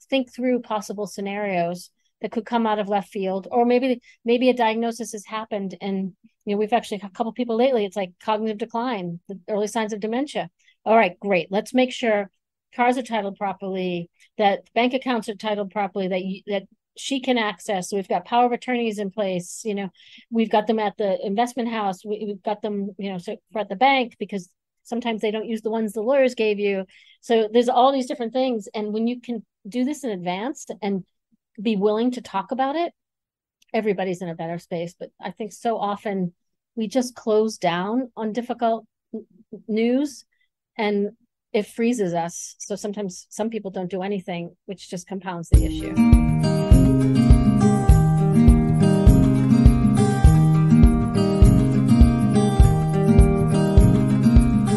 think through possible scenarios that could come out of left field, or maybe a diagnosis has happened, and we've actually a couple people lately. It's like cognitive decline, the early signs of dementia. All right, great. Let's make sure cars are titled properly, that bank accounts are titled properly, that she can access. So we've got power of attorneys in place. We've got them at the investment house. We've got them, so at the bank, because sometimes they don't use the ones the lawyers gave you. So there's all these different things. And when you can do this in advance and be willing to talk about it, everybody's in a better space. But I think so often we just close down on difficult news, and it freezes us. So sometimes some people don't do anything, which just compounds the issue.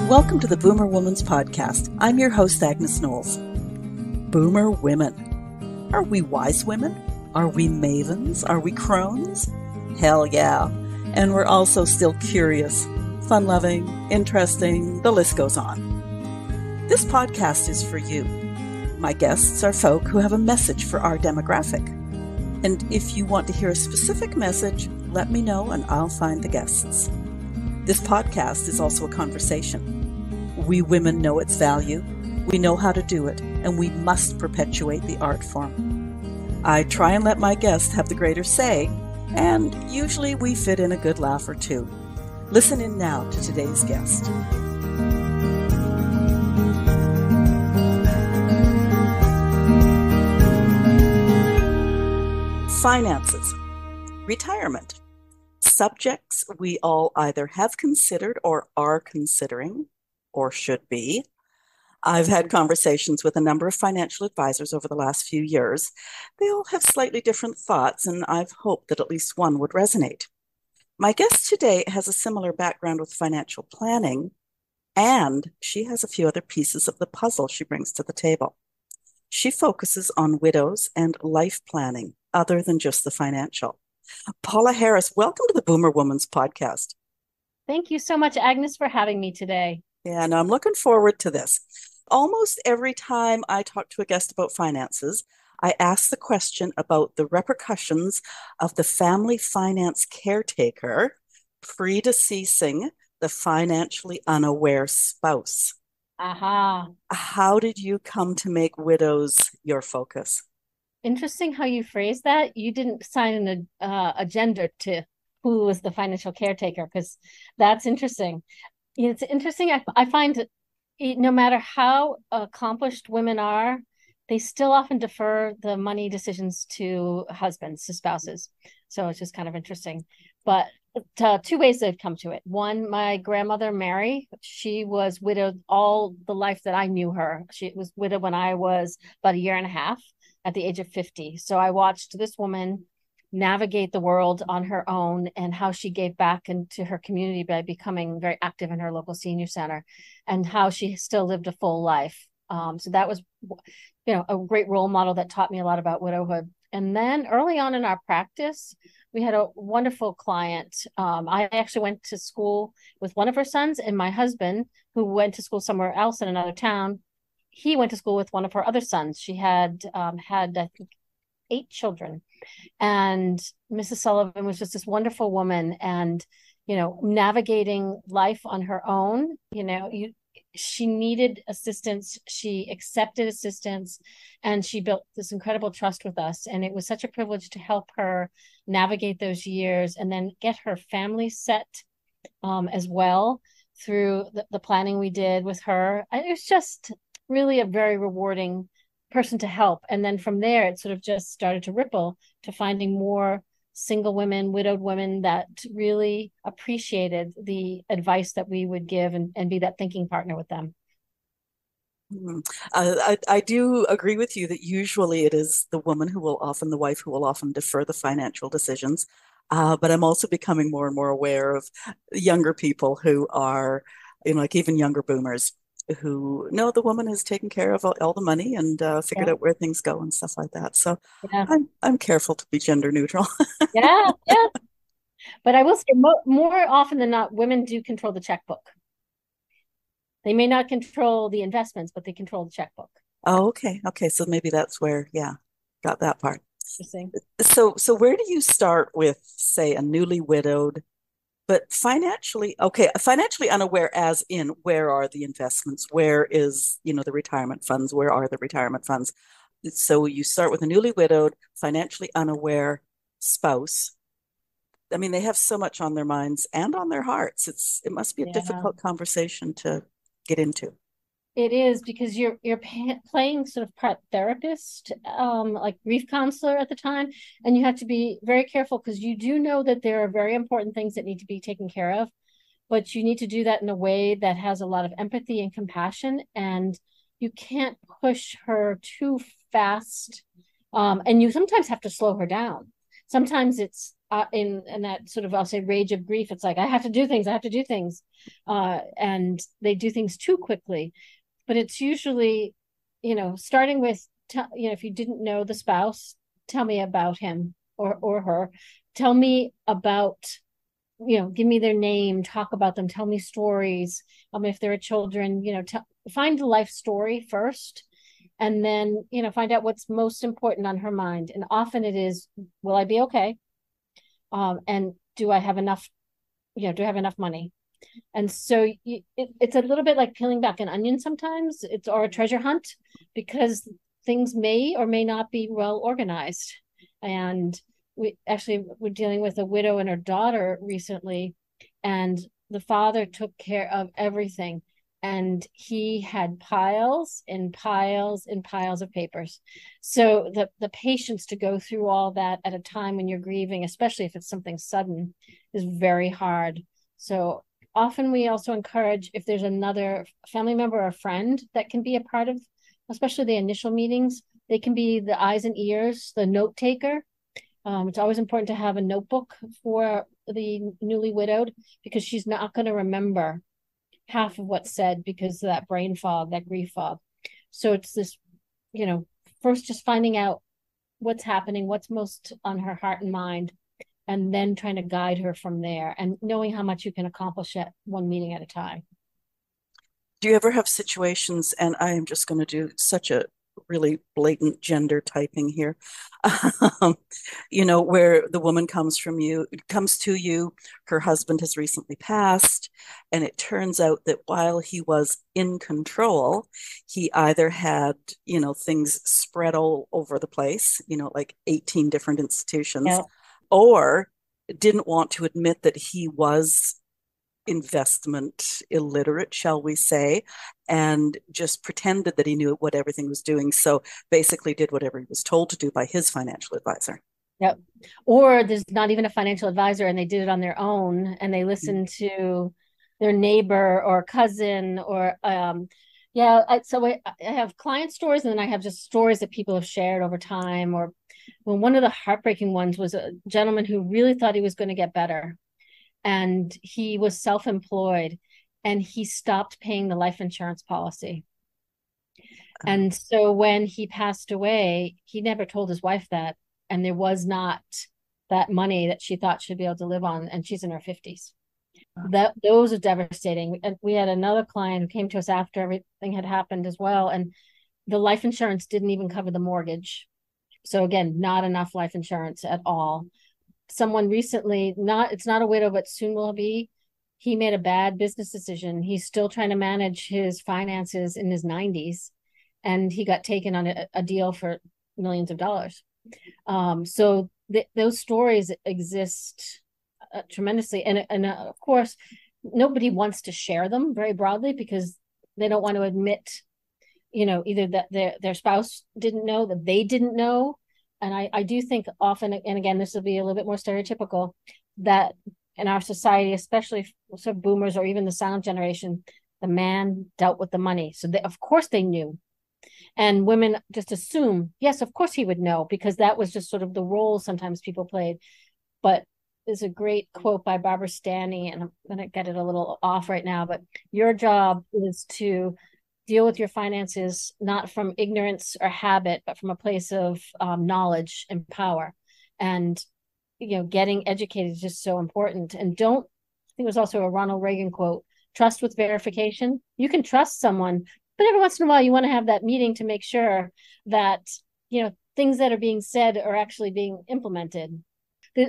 Welcome to the Boomer Woman's Podcast. I'm your host, Agnes Knowles. Boomer women. Are we wise women? Are we mavens? Are we crones? Hell yeah. And we're also still curious, fun-loving, interesting, the list goes on. This podcast is for you. My guests are folk who have a message for our demographic. And if you want to hear a specific message, let me know and I'll find the guests. This podcast is also a conversation. We women know its value, we know how to do it, and we must perpetuate the art form. I try and let my guests have the greater say, and usually we fit in a good laugh or two. Listen in now to today's guest. Finances, retirement, subjects we all either have considered or are considering, or should be. I've had conversations with a number of financial advisors over the last few years. They all have slightly different thoughts, and I've hoped that at least one would resonate. My guest today has a similar background with financial planning, and she has a few other pieces of the puzzle she brings to the table. She focuses on widows and life planning, other than just the financial. Paula Harris, welcome to the Boomer Woman's Podcast. Thank you so much, Agnes, for having me today. Yeah, and I'm looking forward to this. Almost every time I talk to a guest about finances, I ask the question about the repercussions of the family finance caretaker predeceasing the financially unaware spouse. Aha. How did you come to make widows your focus? Interesting how you phrased that. You didn't sign an agenda to who was the financial caretaker, because that's interesting. It's interesting. I find no matter how accomplished women are, they still often defer the money decisions to husbands, to spouses. So it's just kind of interesting. But two ways they've come to it. One, my grandmother, Mary, she was widowed all the life that I knew her. She was widowed when I was about a year and a half, at the age of 50. So I watched this woman navigate the world on her own, and how she gave back into her community by becoming very active in her local senior center, and how she still lived a full life. So that was, a great role model that taught me a lot about widowhood. And then early on in our practice, we had a wonderful client. I actually went to school with one of her sons, and my husband, who went to school somewhere else in another town, he went to school with one of her other sons. She had I think 8 children. And Mrs. Sullivan was just this wonderful woman, and, navigating life on her own. She needed assistance. She accepted assistance, and she built this incredible trust with us. And it was such a privilege to help her navigate those years, and then get her family set as well through the planning we did with her. It was just really a very rewarding person to help. And then from there, it sort of just started to ripple to finding more single women, widowed women that really appreciated the advice that we would give, and be that thinking partner with them. I do agree with you that usually it is the wife who will often defer the financial decisions. But I'm also becoming more and more aware of younger people who are, like even younger boomers, who know the woman has taken care of all the money and figured out where things go and stuff like that. So Yeah. I'm careful to be gender neutral. Yeah. But I will say more often than not, women do control the checkbook. They may not control the investments, but they control the checkbook. Oh, okay. Okay. So maybe that's where, yeah, got that part. Interesting. So where do you start with, say, a newly widowed, but financially unaware, as in where are the investments? Where is, the retirement funds? Where are the retirement funds? So you start with a newly widowed, financially unaware spouse. I mean, they have so much on their minds and on their hearts. It must be a Yeah. difficult conversation to get into. It is because you're playing sort of part therapist, like grief counselor at the time, and you have to be very careful because you do know that there are very important things that need to be taken care of, but you need to do that in a way that has a lot of empathy and compassion, and you can't push her too fast, and you sometimes have to slow her down. Sometimes it's in that sort of, I'll say, rage of grief. It's like I have to do things, and they do things too quickly, but it's usually, starting with, if you didn't know the spouse, tell me about him or her. Tell me about, give me their name, talk about them, tell me stories. If there are children, find a life story first, and then, find out what's most important on her mind. And often it is, will I be okay? And do I have enough money? And so it's a little bit like peeling back an onion sometimes, or a treasure hunt, because things may or may not be well organized. And we're dealing with a widow and her daughter recently, and the father took care of everything. And he had piles and piles and piles of papers. So the patience to go through all that at a time when you're grieving, especially if it's something sudden, is very hard. So often we also encourage, if there's another family member or friend that can be a part of, especially the initial meetings, they can be the eyes and ears, the note taker. It's always important to have a notebook for the newly widowed, because she's not going to remember half of what's said because of that brain fog, that grief fog. So it's this, you know, first just finding out what's happening, what's most on her heart and mind, and then trying to guide her from there, and knowing how much you can accomplish at one meeting at a time. Do you ever have situations, and I am just going to do such a really blatant gender typing here, um, where the woman comes to you, her husband has recently passed, and it turns out that while he was in control, he either had, things spread all over the place, like 18 different institutions, Yeah. or didn't want to admit that he was investment illiterate, shall we say, and just pretended that he knew what everything was doing. So basically did whatever he was told to do by his financial advisor. Yep. Or there's not even a financial advisor and they did it on their own, and they listened to their neighbor or cousin or yeah. I have client stories, and then I have just stories that people have shared over time. Or well, one of the heartbreaking ones was a gentleman who really thought he was going to get better, and he was self-employed, and he stopped paying the life insurance policy. And so when he passed away, he never told his wife that. And there was not that money that she thought she'd be able to live on. And she's in her 50s. Those are devastating. And we had another client who came to us after everything had happened as well. And the life insurance didn't even cover the mortgage. So again, not enough life insurance at all. Someone recently, it's not a widow, but soon will be. He made a bad business decision. He's still trying to manage his finances in his 90s, and he got taken on a deal for millions of dollars. So those stories exist tremendously, and of course, nobody wants to share them very broadly because they don't want to admit, either that their spouse didn't know, that they didn't know. And I do think often, and again, this will be a little bit more stereotypical, that in our society, especially sort of boomers or even the silent generation, the man dealt with the money. So of course they knew. And women just assume, yes, of course he would know, because that was just sort of the role sometimes people played. But there's a great quote by Barbara Stanny, and I'm going to get it a little off right now, but your job is to deal with your finances not from ignorance or habit, but from a place of knowledge and power. And getting educated is just so important. And don't, I think it was also a Ronald Reagan quote, trust with verification. You can trust someone, But every once in a while, you want to have that meeting to make sure that, things that are being said are actually being implemented.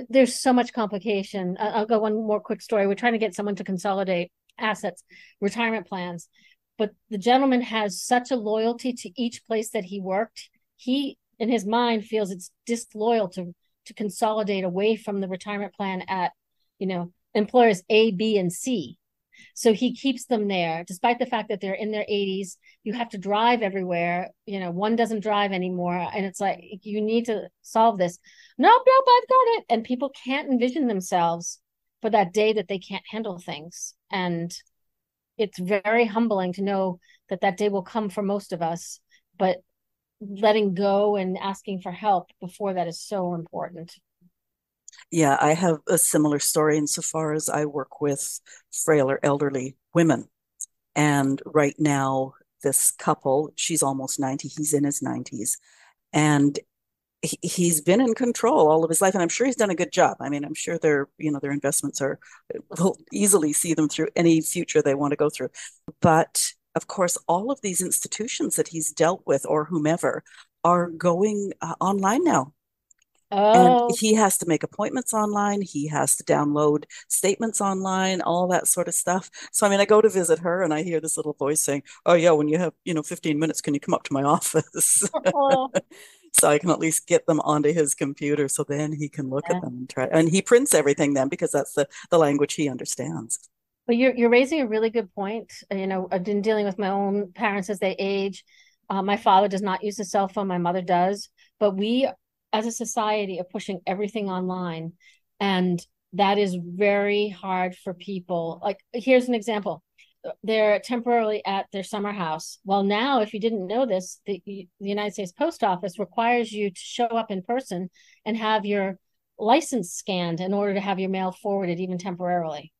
There's so much complication. I'll go one more quick story. We're trying to get someone to consolidate assets, retirement plans, but the gentleman has such a loyalty to each place that he worked. He, in his mind, feels it's disloyal to consolidate away from the retirement plan at, employers A, B, and C. So he keeps them there, despite the fact that they're in their 80s. You have to drive everywhere. One doesn't drive anymore. And it's like, you need to solve this. Nope, I've got it. And people can't envision themselves for that day that they can't handle things. And it's very humbling to know that that day will come for most of us. But letting go and asking for help before that is so important. Yeah, I have a similar story insofar as I work with frail or elderly women. And right now, this couple, she's almost 90, he's in his 90s, and he's been in control all of his life. And I'm sure he's done a good job. I mean, I'm sure their investments will easily see them through any future they want to go through. But of course, all of these institutions that he's dealt with or whomever are going online now. And Oh, he has to make appointments online. He has to download statements online, all that sort of stuff. So, I mean, I go to visit her and I hear this little voice saying, "Oh, yeah, when you have, 15 minutes, can you come up to my office?" oh, So I can at least get them onto his computer so then he can look at yeah. them and try. And he prints everything then because that's the language he understands. But you're raising a really good point. I've been dealing with my own parents as they age. My father does not use a cell phone. My mother does. But we, as a society, are pushing everything online, and that is very hard for people. Like, here's an example. They're temporarily at their summer house. Well, now, if you didn't know this, the United States Post Office requires you to show up in person and have your license scanned in order to have your mail forwarded, even temporarily.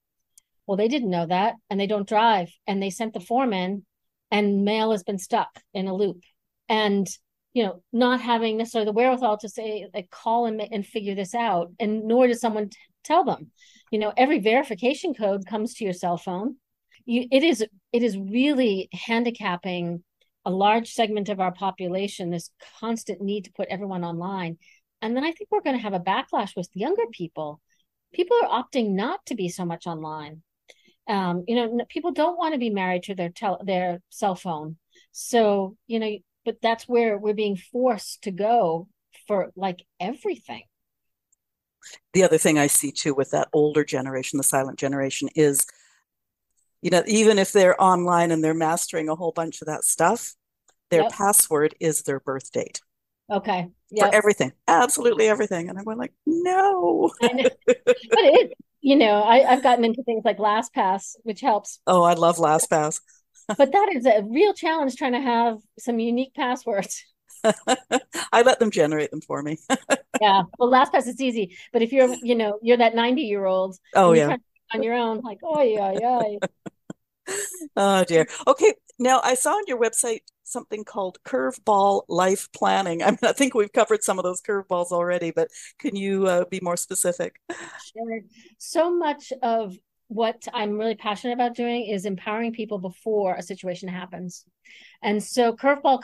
Well, they didn't know that, and they don't drive, and they sent the form in, and mail has been stuck in a loop. And not having necessarily the wherewithal to say, like, call and figure this out, and nor does someone tell them. Every verification code comes to your cell phone. It is really handicapping a large segment of our population, this constant need to put everyone online. And then I think we're going to have a backlash with younger people. People are opting not to be so much online. People don't want to be married to their cell phone. So, but that's where we're being forced to go for like everything. The other thing I see too with that older generation, the silent generation, is, even if they're online and they're mastering a whole bunch of that stuff, their Yep. password is their birth date Okay. for Yep. everything, absolutely everything. And I'm going like, no. I know. But I've gotten into things like LastPass, which helps. Oh, I love LastPass. But that is a real challenge trying to have some unique passwords. I let them generate them for me. Yeah. Well, LastPass is easy. But if you're that 90-year-old Oh, and you're yeah. trying to on your own, like, oh yeah. Oh, dear. Okay. Now, I saw on your website something called Curveball Life Planning. I mean, I think we've covered some of those curveballs already, but can you be more specific? Sure. So much of what I'm really passionate about doing is empowering people before a situation happens. And so curveball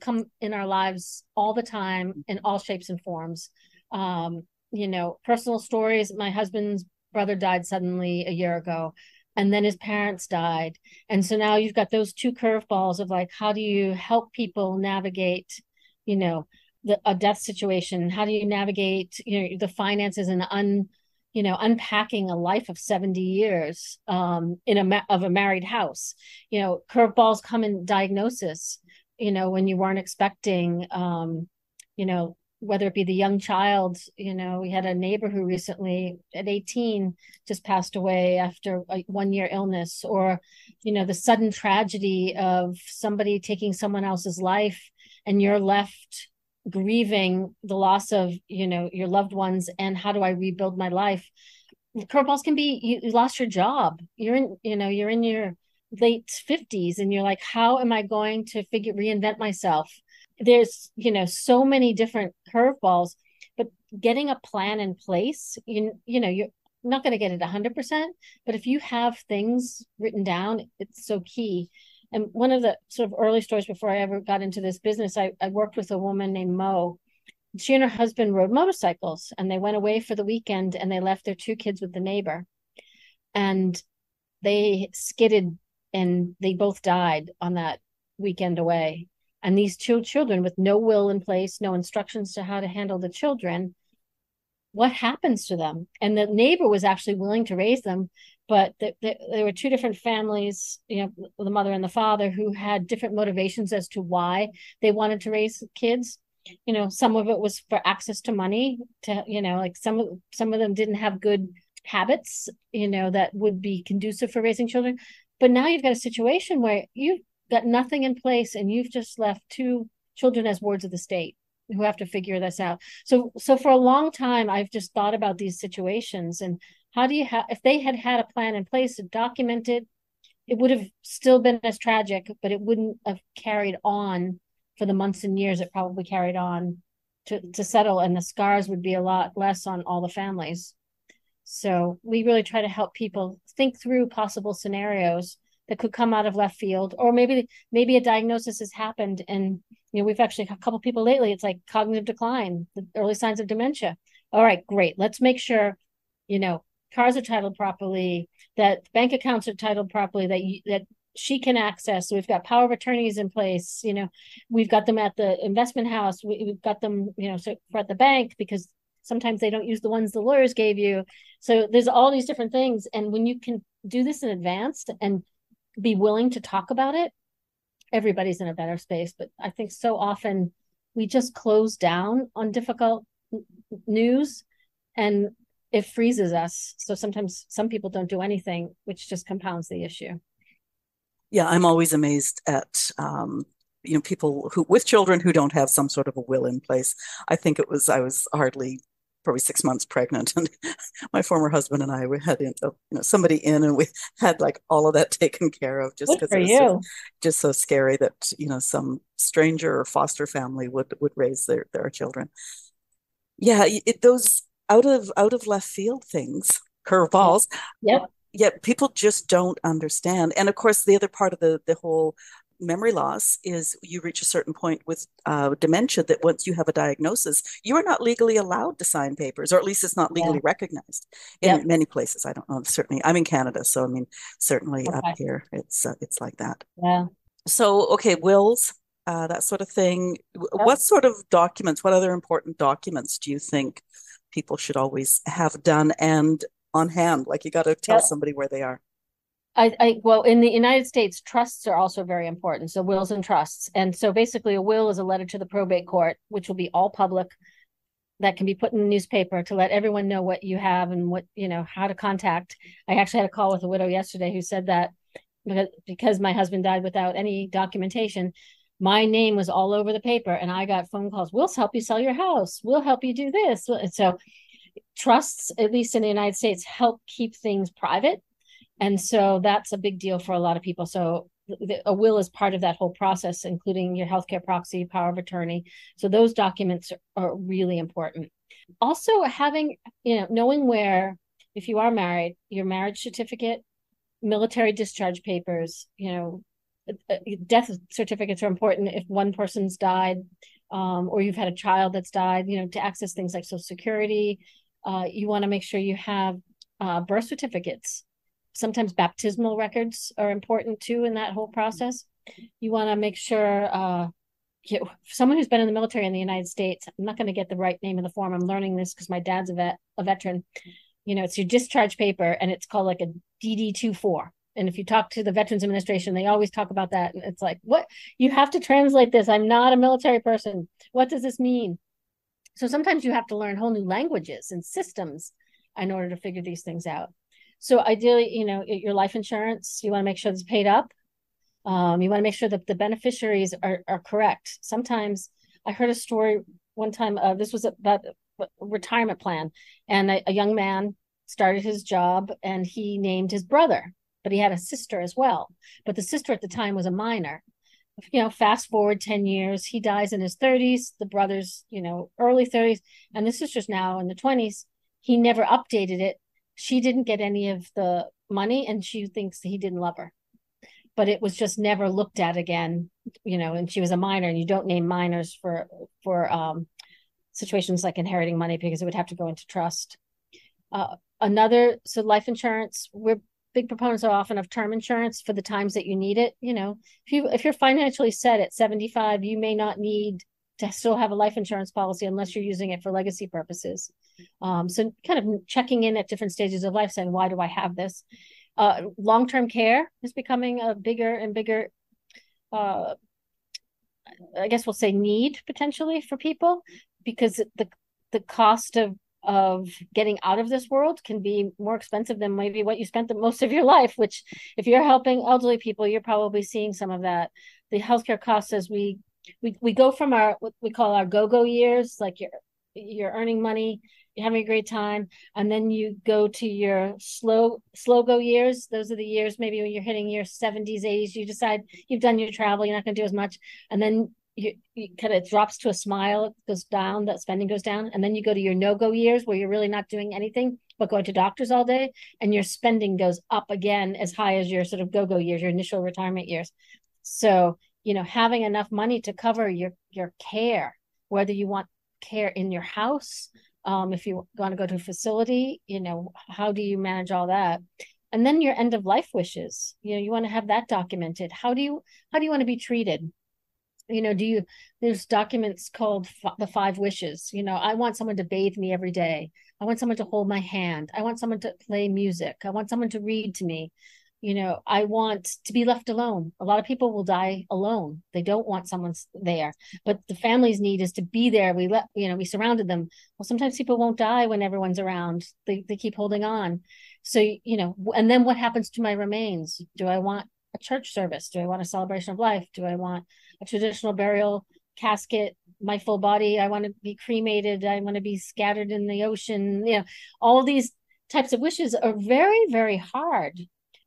come in our lives all the time in all shapes and forms. Personal stories. My husband's brother died suddenly a year ago, and then his parents died. And so now you've got those two curveballs of like, how do you help people navigate, you know, a death situation? How do you navigate, the finances and unpacking a life of 70 years of a married house? Curveballs come in diagnosis, when you weren't expecting, you know, whether it be the young child. We had a neighbor who recently at 18 just passed away after a 1 year illness, or, the sudden tragedy of somebody taking someone else's life, and you're left grieving the loss of, your loved ones. And how do I rebuild my life? Curveballs can be, you lost your job. You're in your late 50s, and you're like, how am I going to reinvent myself? There's, so many different curveballs, but getting a plan in place, you're not going to get it 100%, but if you have things written down, it's so key. And one of the sort of early stories before I ever got into this business, I worked with a woman named Mo. She and her husband rode motorcycles, and they went away for the weekend, and they left their two kids with the neighbor. And they skidded, and they both died on that weekend away. And these two children, with no will in place, no instructions to how to handle the children, what happens to them? And the neighbor was actually willing to raise them, but there were two different families, the mother and the father, who had different motivations as to why they wanted to raise kids. Some of it was for access to money, to like some of them didn't have good habits, that would be conducive for raising children. But now you've got a situation where you've got nothing in place, and you've just left two children as wards of the state who have to figure this out. So for a long time, I've just thought about these situations, and how do you if they had had a plan in place to document it, it would have still been as tragic, but it wouldn't have carried on for the months and years it probably carried on to settle, and the scars would be a lot less on all the families. So we really try to help people think through possible scenarios that could come out of left field, or maybe a diagnosis has happened, and we've actually a couple people lately, it's like cognitive decline, the early signs of dementia. All right, great, let's make sure cars are titled properly, that bank accounts are titled properly, that she can access. So we've got power of attorneys in place. We've got them at the investment house. We've got them, so for at the bank, because sometimes they don't use the ones the lawyers gave you. So there's all these different things. And when you can do this in advance and be willing to talk about it, everybody's in a better space. But I think so often we just close down on difficult news, and it freezes us. So sometimes some people don't do anything, which just compounds the issue. Yeah, I'm always amazed at people who with children who don't have some sort of a will in place. I was hardly probably 6 months pregnant, and my former husband and I, we had somebody in, and we had like all of that taken care of, just because it was just so scary that some stranger or foster family would raise their children. Yeah, those out of left field things, curveballs. Yep. Yet people just don't understand. And of course, the other part of the whole memory loss is you reach a certain point with dementia that once you have a diagnosis, you are not legally allowed to sign papers, or at least it's not legally recognized in many places. I don't know. Certainly, I'm in Canada, so I mean, certainly up here, it's like that. Yeah. So, okay, wills, that sort of thing. What sort of documents, what other important documents do you think people should always have done and on hand? Like, you got to tell somebody where they are. Well, in the United States, trusts are also very important. So wills and trusts. And so basically a will is a letter to the probate court, which will be all public, that can be put in the newspaper to let everyone know what you have and what, how to contact. I actually had a call with a widow yesterday who said that because my husband died without any documentation, my name was all over the paper, and I got phone calls. We'll help you sell your house. We'll help you do this. So trusts, at least in the United States, help keep things private. And so that's a big deal for a lot of people. So a will is part of that whole process, including your healthcare proxy, power of attorney. So those documents are really important. Also having, knowing where, if you are married, your marriage certificate, military discharge papers, death certificates are important if one person's died, or you've had a child that's died, to access things like Social Security. You want to make sure you have birth certificates. Sometimes baptismal records are important too in that whole process. You want to make sure someone who's been in the military in the United States, I'm not going to get the right name of the form. I'm learning this because my dad's a veteran. It's your discharge paper, and it's called like a DD-24. And if you talk to the Veterans Administration, they always talk about that. And it's like, what? You have to translate this. I'm not a military person. What does this mean? So sometimes you have to learn whole new languages and systems in order to figure these things out. So ideally, your life insurance, you want to make sure it's paid up. You want to make sure that the beneficiaries are correct. Sometimes I heard a story one time, this was about a retirement plan, and a young man started his job and he named his brother, but he had a sister as well. But the sister at the time was a minor. Fast forward 10 years, he dies in his 30s, the brother's, early 30s, and this is just now in the 20s. He never updated it. She didn't get any of the money, and she thinks he didn't love her. but it was just never looked at again, and she was a minor, and you don't name minors for situations like inheriting money because it would have to go into trust. So life insurance, we're big proponents are often of term insurance for the times that you need it. If you're financially set at 75, you may not need to still have a life insurance policy unless you're using it for legacy purposes. So kind of checking in at different stages of life, saying, why do I have this? Long-term care is becoming a bigger and bigger, I guess we'll say, need potentially for people, because the cost of getting out of this world can be more expensive than maybe what you spent the most of your life, which if you're helping elderly people, you're probably seeing some of that. The healthcare costs, as we go from our what we call our go-go years, like you're earning money, you're having a great time, and then you go to your slow go years. Those are the years maybe when you're hitting your 70s, 80s, you decide you've done your travel, you're not going to do as much, and then you kind of drops to a smile, it goes down, that spending goes down, and then you go to your no-go years where you're really not doing anything but going to doctors all day, and your spending goes up again as high as your sort of go-go years, your initial retirement years. So having enough money to cover your care, whether you want care in your house, if you want to go to a facility, how do you manage all that? And then your end of life wishes, you want to have that documented. How do you want to be treated? There's documents called the 5 wishes. I want someone to bathe me every day. I want someone to hold my hand. I want someone to play music. I want someone to read to me. I want to be left alone. A lot of people will die alone. They don't want someone there, but the family's need is to be there. We surrounded them. Well, sometimes people won't die when everyone's around. They keep holding on. So, and then what happens to my remains? Do I want a church service? Do I want a celebration of life? Do I want a traditional burial casket, my full body? I want to be cremated. I want to be scattered in the ocean. All of these types of wishes are very, very hard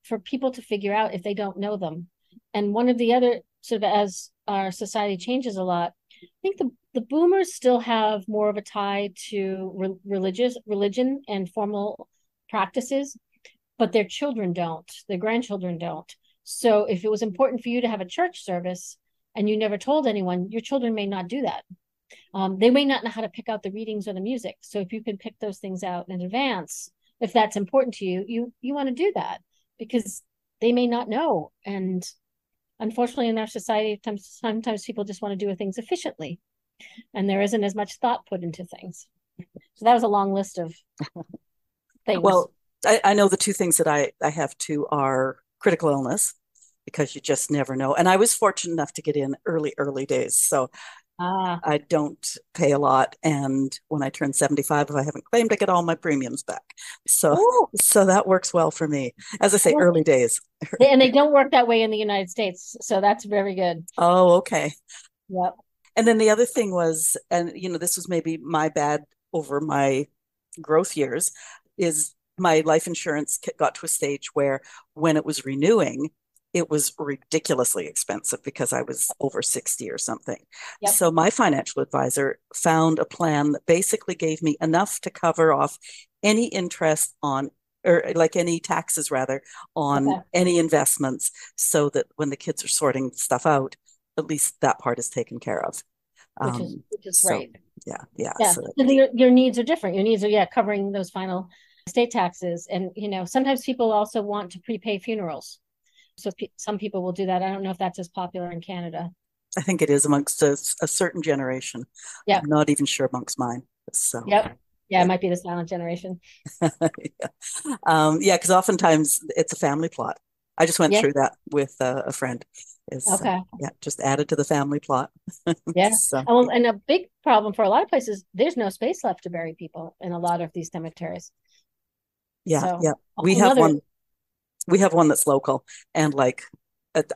for people to figure out if they don't know them. And one of the other, sort of, as our society changes a lot, I think the boomers still have more of a tie to religion and formal practices, but their children don't, their grandchildren don't. So if it was important for you to have a church service and you never told anyone, your children may not do that. They may not know how to pick out the readings or the music. So if you can pick those things out in advance, if that's important to you, you want to do that, because they may not know. And unfortunately, in our society, sometimes people just want to do things efficiently, and there isn't as much thought put into things. So that was a long list of things. Well, I know the 2 things that I have too are critical illness, because you just never know. And I was fortunate enough to get in early days. So I don't pay a lot. And when I turn 75, if I haven't claimed, I get all my premiums back. So that works well for me. As I say, early days. And they don't work that way in the United States. So that's very good. Oh, okay. Yep. And then the other thing was, and this was maybe my bad over my growth years, is my life insurance got to a stage where when it was renewing, it was ridiculously expensive because I was over 60 or something. Yep. So my financial advisor found a plan that basically gave me enough to cover off any interest on, or like any taxes rather, on any investments, so that when the kids are sorting stuff out, at least that part is taken care of. Which is great. Yeah. So your needs are different. Your needs are, covering those final estate taxes. And, sometimes people also want to prepay funerals. So some people will do that. I don't know if that's as popular in Canada. I think it is amongst a certain generation. Yeah. I'm not even sure amongst mine. So. Yep. Yeah, it might be the silent generation. Because oftentimes it's a family plot. I just went through that with a friend. Just added to the family plot. Yeah. So. And a big problem for a lot of places, there's no space left to bury people in a lot of these cemeteries. Yeah. We have one that's local, and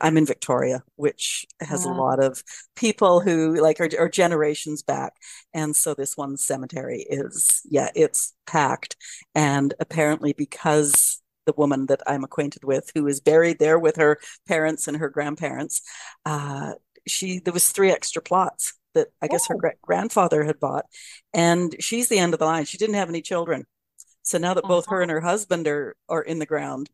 I'm in Victoria, which has a lot of people who are generations back. And so this one cemetery it's packed. And apparently because the woman that I'm acquainted with, who is buried there with her parents and her grandparents, there was 3 extra plots that I guess her grandfather had bought. And she's the end of the line. She didn't have any children. So now that both her and her husband are in the ground,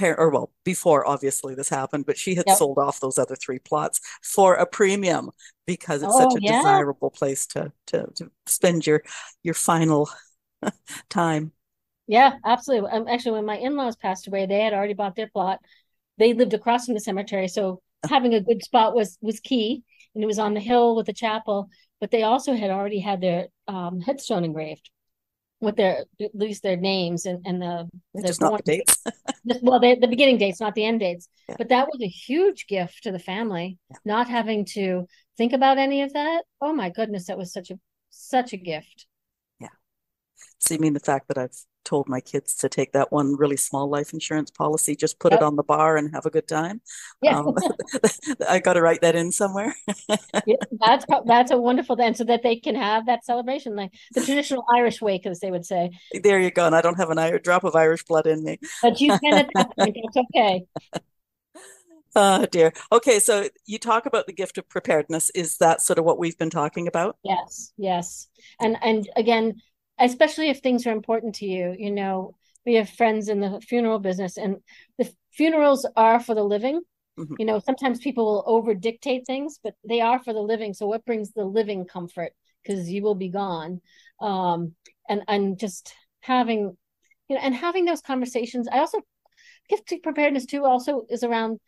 or well, before obviously this happened, but she had Yep. sold off those other three plots for a premium because it's such Oh a yeah. desirable place to spend your final time. Yeah, absolutely. Actually, when my in-laws passed away, they had already bought their plot. They lived across from the cemetery, so having a good spot was key, and it was on the hill with the chapel. But they also had already had their headstone engraved with their at least their names and the Just not born the dates. well the beginning dates, not the end dates. Yeah. But that was a huge gift to the family, Yeah. not having to think about any of that. Oh my goodness, that was such a gift. Yeah. So you mean the fact that I've told my kids to take that one really small life insurance policy, just put it Yep. on the bar and have a good time? Yeah. Um, I got to write that in somewhere. Yeah, that's a wonderful thing, so that they can have that celebration, like the traditional Irish wake, as they would say. There you go. And I don't have drop of Irish blood in me. But you can at that point. That's okay. Oh dear. Okay, so you talk about the gift of preparedness. Is that sort of what we've been talking about? Yes, yes, and again, especially if things are important to you. We have friends in the funeral business, and the funerals are for the living. Mhm. Sometimes people will over dictate things, but they are for the living. So what brings the living comfort? Because you will be gone. And just having, and having those conversations. I also gift preparedness too also is around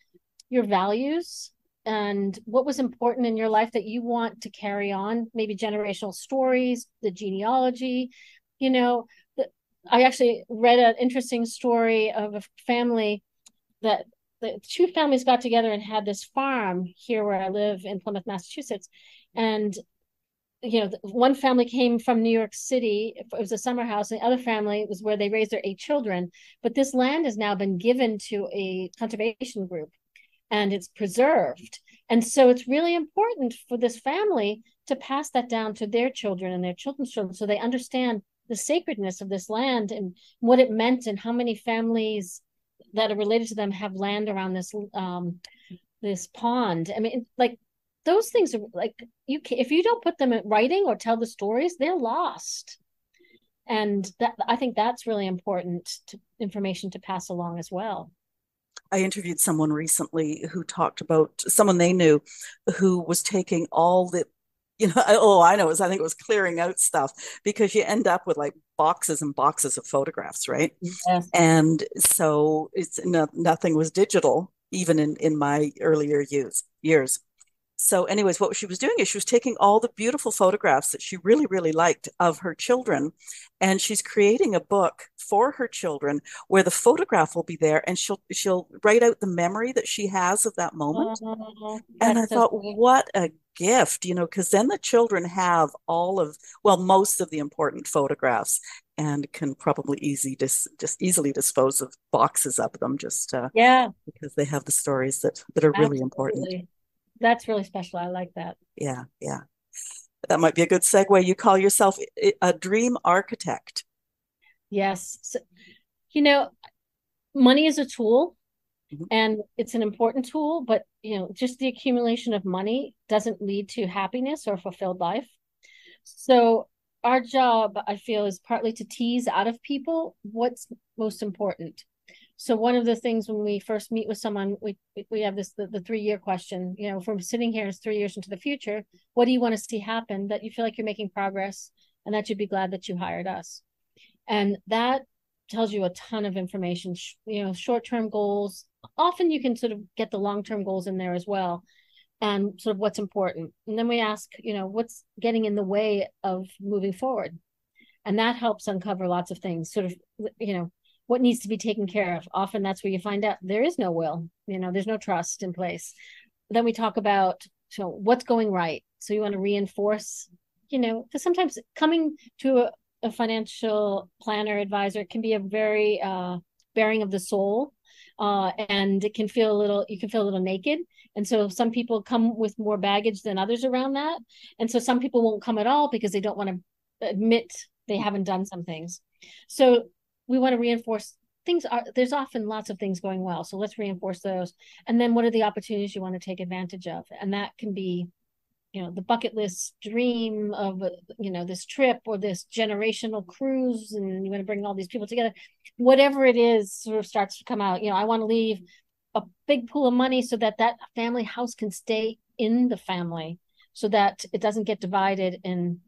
your values and what was important in your life that you want to carry on, maybe generational stories, the genealogy. You know, I actually read an interesting story of a family that the two families got together and had this farm here where I live in Plymouth, Massachusetts. And one family came from New York City. It was a summer house, and the other family was where they raised their 8 children. But this land has now been given to a conservation group, and it's preserved. And so it's really important for this family to pass that down to their children and their children's children, so they understand the sacredness of this land and what it meant, and how many families that are related to them have land around this pond. I mean, like, those things are like, if you don't put them in writing or tell the stories, they're lost. And that, I think that's really important information to pass along as well. I interviewed someone recently who talked about someone they knew who was taking all the, I know, I think it was clearing out stuff because you end up with like boxes and boxes of photographs, right? Yes. And so nothing was digital, even in my earlier years. So anyways, what she was doing is she was taking all the beautiful photographs that she really, really liked of her children, and she's creating a book for her children where the photograph will be there, and she'll write out the memory that she has of that moment. Oh, And I that's so thought, sweet. what a gift, because then the children have most of the important photographs and can probably just easily dispose of boxes of them just Yeah, because they have the stories that are really important. absolutely. That's really special. I like that. Yeah, yeah. That might be a good segue. You call yourself a dream architect. Yes. So, you know, money is a tool, Mhm. and it's an important tool, but just the accumulation of money doesn't lead to happiness or fulfilled life. So our job, I feel, is partly to tease out of people what's most important. So one of the things when we first meet with someone, we have the 3 year question. If we're sitting here, it's 3 years into the future, what do you want to see happen that you feel like you're making progress, and that you'd be glad that you hired us? And that tells you a ton of information. Short-term goals. Often you can sort of get the long-term goals in there as well, and sort of what's important. And then we ask, what's getting in the way of moving forward? And that helps uncover lots of things, sort of, what needs to be taken care of. Often that's where you find out there is no will, there's no trust in place. Then we talk about, what's going right. So you want to reinforce, because sometimes coming to a financial planner advisor can be a very bearing of the soul. And you can feel a little naked. And so some people come with more baggage than others around that. And so some people won't come at all because they don't want to admit they haven't done some things. So we want to reinforce there's often lots of things going well. So let's reinforce those. And then what are the opportunities you want to take advantage of? And that can be the bucket list dream of, this trip or this generational cruise, and you want to bring all these people together, whatever it is sort of starts to come out. I want to leave a big pool of money so that that family house can stay in the family, so that it doesn't get divided and,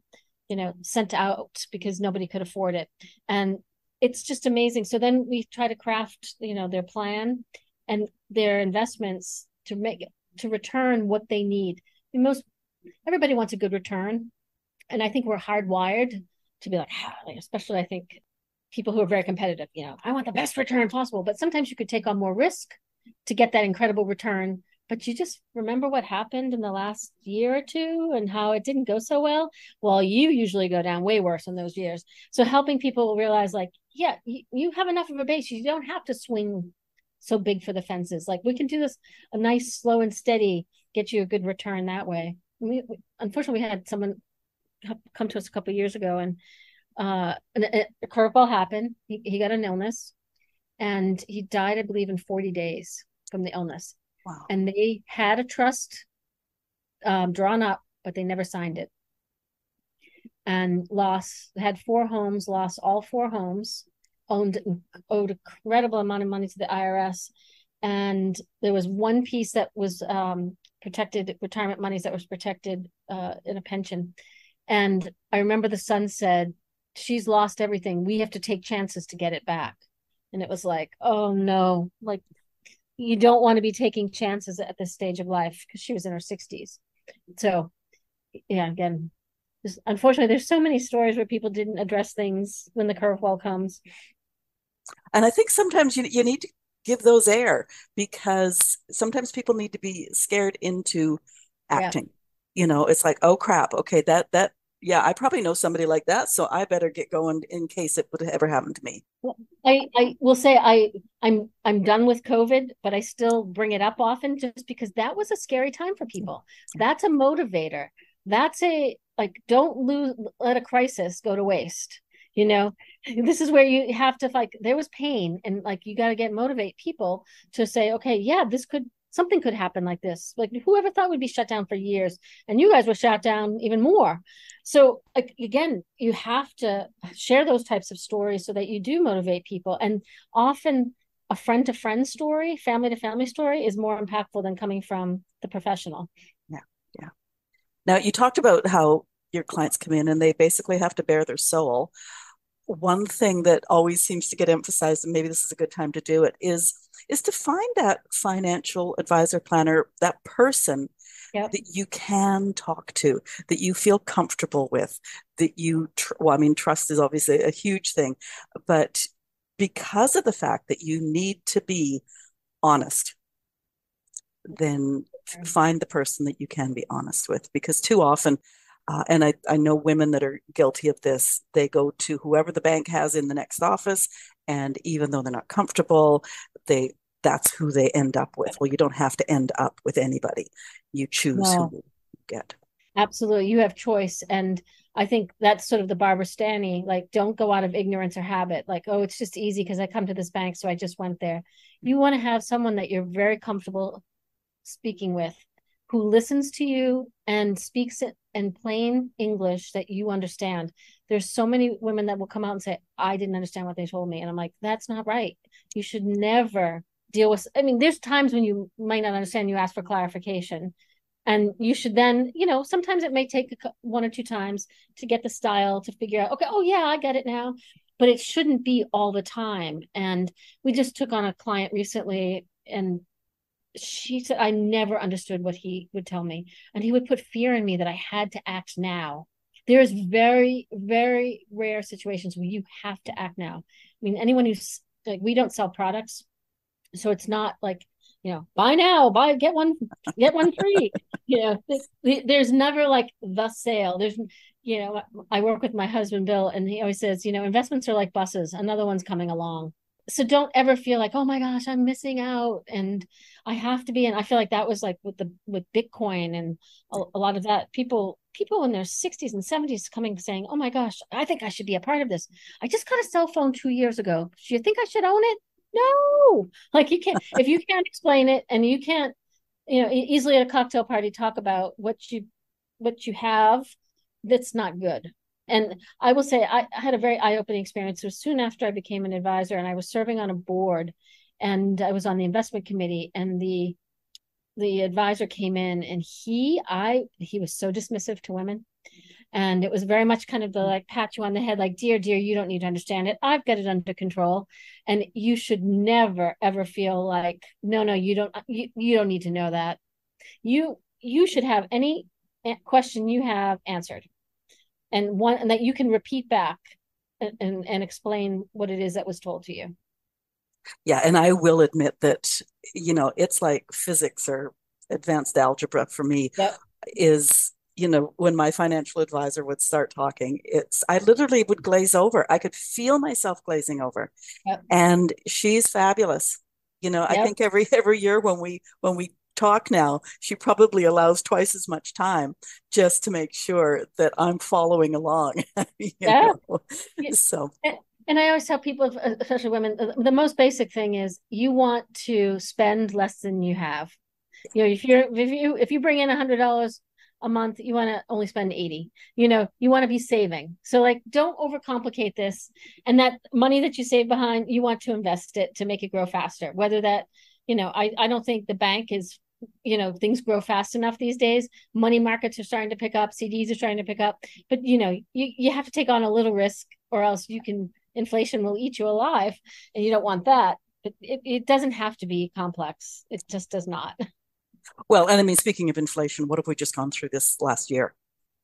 sent out because nobody could afford it. And it's just amazing. So then we try to craft, their plan and their investments to return what they need. Most everybody wants a good return. And I think we're hardwired to be like, especially I think people who are very competitive, I want the best return possible. But sometimes you could take on more risk to get that incredible return. But you just remember what happened in the last year or two and how it didn't go so well. Well, you usually go down way worse in those years. So helping people realize, like, yeah, you have enough of a base. You don't have to swing so big for the fences. Like, we can do this a nice, slow and steady, get you a good return that way. Unfortunately, we had someone come to us a couple of years ago, and a curveball happened. He got an illness, and he died, I believe, in 40 days from the illness. Wow. And they had a trust drawn up, but they never signed it. And had 4 homes, lost all 4 homes, owed an incredible amount of money to the IRS. And there was one piece that was protected, retirement monies that was protected in a pension. And I remember the son said, she's lost everything. We have to take chances to get it back. And it was like, oh no, like, you don't want to be taking chances at this stage of life, because she was in her 60s. So yeah, again, unfortunately, there's so many stories where people didn't address things when the curveball comes. And I think sometimes you need to give those air, because sometimes people need to be scared into acting. Yeah. It's like, oh crap, okay, that yeah, I probably know somebody like that, so I better get going in case it would ever happen to me. Well, I will say I'm done with COVID, but I still bring it up often just because that was a scary time for people. That's a motivator. That's don't let a crisis go to waste. This is where you have to, like, there was pain, and like, you got to motivate people to say, okay, yeah, something could happen like this. Like, whoever thought we'd be shut down for years, and you guys were shut down even more. So again, you have to share those types of stories so that you do motivate people. And often a friend to friend story, family to family story is more impactful than coming from the professional. Yeah. Yeah. Now, you talked about how your clients come in and they basically have to bare their soul. One thing that always seems to get emphasized, and maybe this is a good time to do it, is to find that financial advisor, planner, that person Yep. that you can talk to, that you feel comfortable with, that trust is obviously a huge thing, but because of the fact that you need to be honest, then find the person that you can be honest with, because too often, and I know women that are guilty of this, they go to whoever the bank has in the next office, and even though they're not comfortable, that's who they end up with. Well, you don't have to end up with anybody. You choose who you get. Absolutely. You have choice. And I think that's sort of the Barbara Stanny, like, don't go out of ignorance or habit. Like, oh, it's just easy because I come to this bank, so I just went there. You want to have someone that you're very comfortable speaking with, who listens to you and speaks it in plain English that you understand. There's so many women that will come out and say, I didn't understand what they told me. And I'm like, that's not right. You should never deal with, there's times when you might not understand, you ask for clarification. And you should then, sometimes it may take 1 or 2 times to get the style to figure out, okay, oh yeah, I get it now. But it shouldn't be all the time. And we just took on a client recently, and she said, I never understood what he would tell me. And he would put fear in me that I had to act now. There's very, very rare situations where you have to act now. Anyone who's like, we don't sell products. So it's not like, buy now, get one free. There's never like the sale. There's, I work with my husband, Bill, and he always says, investments are like buses. Another one's coming along. So don't ever feel like, oh my gosh, I'm missing out and I have to be. And I feel like that was like with Bitcoin and a lot of that, people in their 60s and 70s coming saying, oh my gosh, I think I should be a part of this. I just got a cell phone 2 years ago. Do you think I should own it? No, like, you can't, if you can't explain it, and you can't, easily at a cocktail party talk about what you what you have that's not good. And I will say I had a very eye-opening experience. So soon after I became an advisor, and I was serving on a board, and I was on the investment committee, and the advisor came in, and he was so dismissive to women. And it was very much kind of the like pat you on the head, like, dear, you don't need to understand it. I've got it under control. And you should never, ever feel like, no, you don't need to know that. You should have any question you have answered. And that you can repeat back and explain what it is that was told to you. Yeah, and I will admit that, it's like physics or advanced algebra for me Yep. is, when my financial advisor would start talking, I literally would glaze over. I could feel myself glazing over. Yep. And she's fabulous. I Yep. think every year when we talk now, she probably allows twice as much time just to make sure that I'm following along, you Yeah. know. So And I always tell people, especially women, the most basic thing is you want to spend less than you have. If you bring in $100 a month, you want to only spend 80. You want to be saving. So like, don't overcomplicate this. And that money that you save behind, you want to invest it to make it grow faster. Whether that, I don't think the bank is, things grow fast enough these days. Money markets are starting to pick up, CDs are starting to pick up, but you have to take on a little risk, or else inflation will eat you alive, and you don't want that. But it doesn't have to be complex. It just does not. well, and I mean, speaking of inflation, what have we just gone through this last year?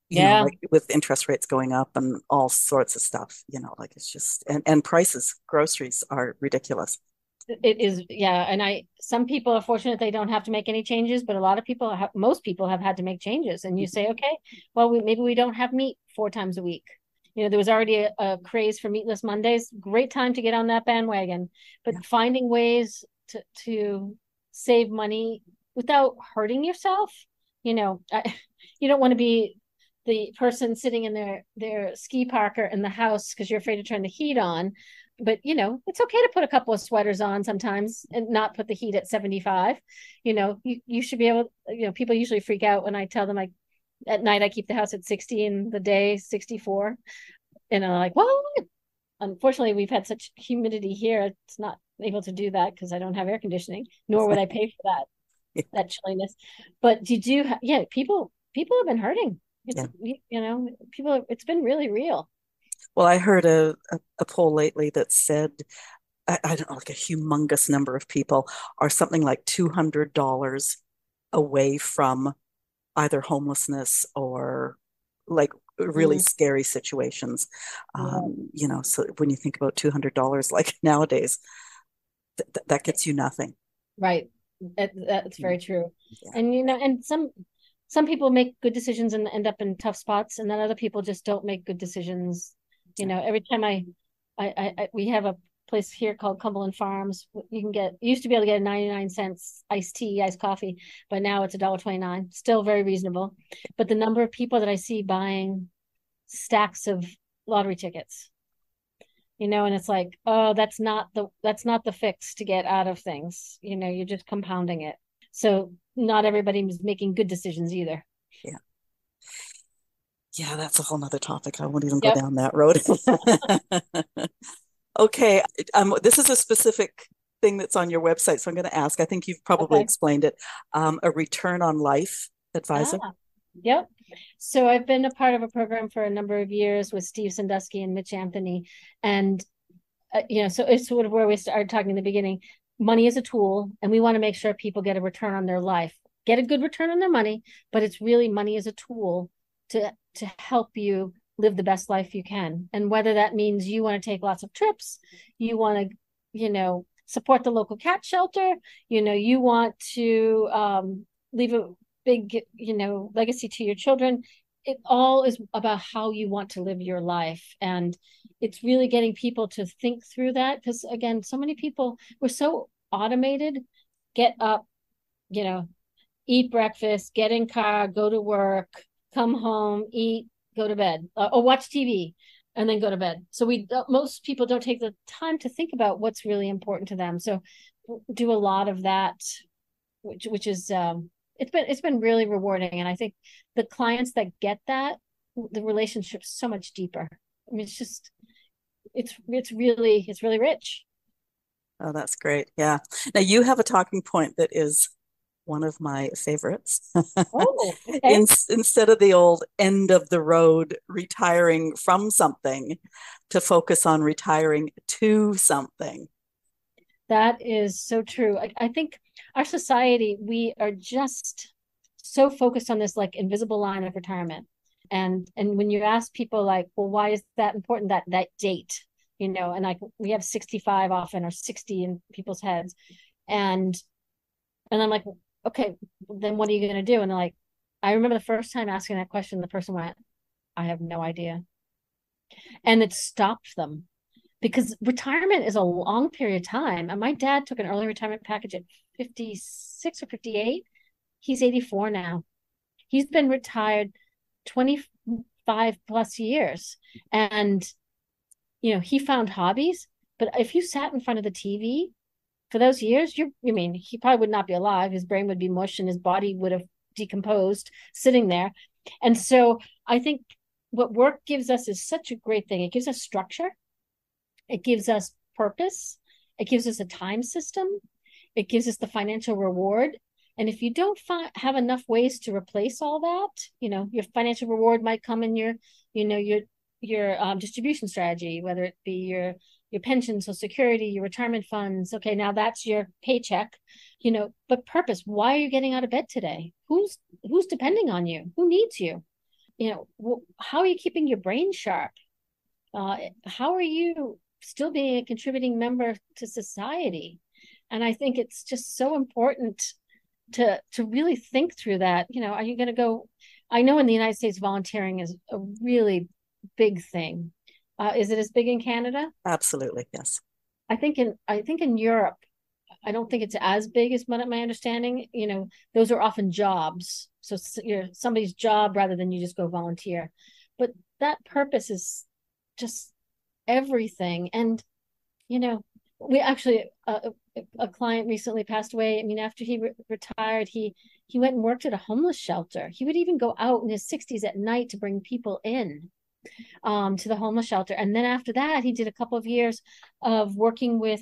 Yeah, Like with interest rates going up and all sorts of stuff, like it's just, and prices, groceries are ridiculous. it is. Yeah. And some people are fortunate they don't have to make any changes, but a lot of people most people have had to make changes. And you say, okay, well, maybe we don't have meat 4 times a week. There was already a craze for meatless Mondays. Great time to get on that bandwagon. Yeah. But finding ways to save money without hurting yourself, you don't want to be the person sitting in their ski parker in the house because you're afraid to turn the heat on. But it's okay to put a couple of sweaters on sometimes and not put the heat at 75. You should be able. People usually freak out when I tell them, like, at night I keep the house at 60 and the day 64, and I'm like, well, unfortunately we've had such humidity here, it's not able to do that because I don't have air conditioning, nor would I pay for that chilliness. But yeah, people have been hurting. It's Yeah. People, it's been really real. Well, I heard a poll lately that said, I don't know, like a humongous number of people are something like $200 away from either homelessness or like really Mm, scary situations. yeah, So when you think about $200, like nowadays, that gets you nothing. right. That's very true. Yeah. And and some people make good decisions and end up in tough spots, and then other people just don't make good decisions. Every time we have a place here called Cumberland Farms. You used to be able to get a 99 cents iced tea, iced coffee, but now it's $1.29. Still very reasonable. But the number of people that I see buying stacks of lottery tickets, and it's like, oh, that's not the fix to get out of things. You're just compounding it. So not everybody's making good decisions either. Yeah. Yeah, that's a whole nother topic. I won't even go Yep. down that road. Okay. This is a specific thing that's on your website, so I'm going to ask. I think you've probably Okay. explained it. A return on life advisor. Ah, yep. So I've been a part of a program for a number of years with Steve Sandusky and Mitch Anthony. And, so it's sort of where we started talking in the beginning. Money is a tool, and we want to make sure people get a return on their life, get a good return on their money, but it's really money is a tool to help you live the best life you can. And whether that means you want to take lots of trips, you want to, support the local cat shelter, you want to leave a big, legacy to your children. It all is about how you want to live your life. And it's really getting people to think through that. Because again, so many people were so automated, get up, eat breakfast, get in car, go to work, come home, eat, go to bed, or watch TV, and then go to bed. So most people don't take the time to think about what's really important to them. So do a lot of that, which is it's been really rewarding. And I think the clients that get that, the relationship's so much deeper. I mean, it's really rich. Oh, that's great. Yeah. Now you have a talking point that is one of my favorites. Oh, okay. Instead of the old end of the road retiring from something, to focus on retiring to something. That is so true. I think our society, we are just so focused on this like invisible line of retirement. And when you ask people like, well, why is that important, that date, and like we have 65 often or 60 in people's heads. And and I'm like, okay, then what are you gonna do? And they're like, I remember the first time asking that question, the person went, I have no idea. And it stopped them because retirement is a long period of time. And my dad took an early retirement package at 56 or 58. He's 84 now. He's been retired 25 plus years. And, he found hobbies. But if you sat in front of the TV for those years, he probably would not be alive. His brain would be mush and his body would have decomposed sitting there. And so I think what work gives us is such a great thing. It gives us structure. It gives us purpose. It gives us a time system. It gives us the financial reward. And if you don't have enough ways to replace all that, your financial reward might come in your distribution strategy, whether it be your pension, social security, your retirement funds. Okay, now that's your paycheck, but purpose. Why are you getting out of bed today? Who's depending on you? Who needs you? How are you keeping your brain sharp? How are you still being a contributing member to society? And I think it's just so important to really think through that. Are you going to go? I know in the United States, volunteering is a really big thing. Is it as big in Canada? Absolutely, yes. I think in Europe, I don't think it's as big as my understanding. Those are often jobs, so you're somebody's job rather than you just go volunteer. But that purpose is just everything. And we actually a client recently passed away. I mean, after he retired, he went and worked at a homeless shelter. He would even go out in his 60s at night to bring people in to the homeless shelter. And then after that, he did a couple of years of working with